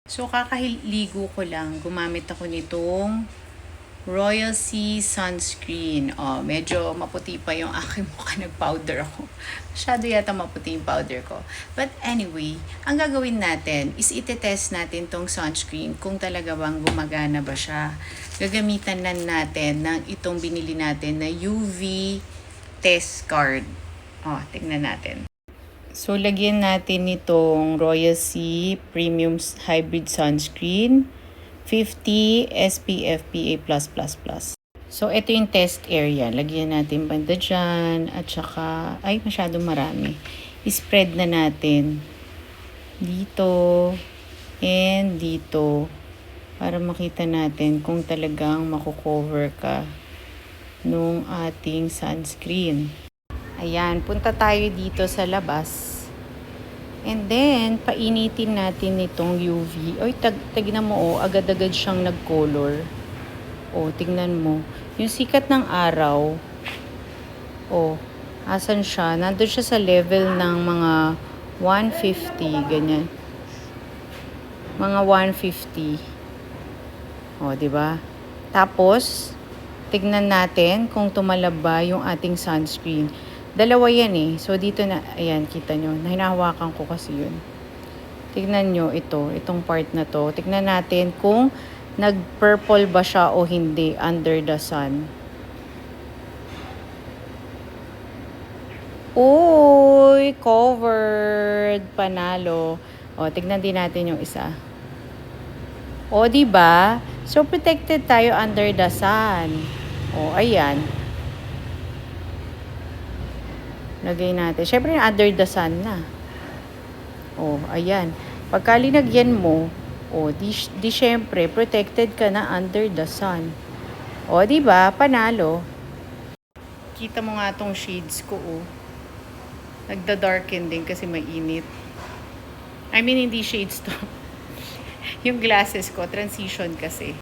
So, kakahiligo ko lang. Gumamit ako nitong Royal Sea Sunscreen. Oh, medyo maputi pa yung aking mukha. Nag-powder ako. Masyado yata maputi yung powder ko. But anyway, ang gagawin natin is itetest natin tong sunscreen kung talaga bang gumagana ba siya. Gagamitan na natin ng itong binili natin na UV test card. Oh, tignan natin. So, lagyan natin nitong Royal Sea Premium Hybrid Sunscreen 50 SPF PA+++. So, ito yung test area. Lagyan natin banda dyan. At saka, ay, masyadong marami. I-spread na natin dito and dito para makita natin kung talagang makukover ka nung ating sunscreen. Ayan, punta tayo dito sa labas. And then, painitin natin itong UV. Oy, tignan mo, agad-agad siyang nag-color. Tignan mo. Yung sikat ng araw, asan siya? Nandun siya sa level ng mga 150, ganyan. Mga 150. Diba? Tapos, tignan natin kung tumalab ba yung ating sunscreen. Dalawa yan eh. So, dito na, ayan, kita nyo. Hinahawakan ko kasi yun. Tignan nyo ito, itong part na to. Tignan natin kung nag-purple ba siya o hindi under the sun. Uy, covered. Panalo. Tignan din natin yung isa. Diba? So, protected tayo under the sun. Ayan. Lagay natin. Syempre, under the sun na. Ayan. Pagka linagyan mo, di syempre, protected ka na under the sun. Diba? Panalo. Kita mo nga tong shades ko, Nagda-darken din kasi mainit. I mean, hindi shades to. Yung glasses ko, transition kasi.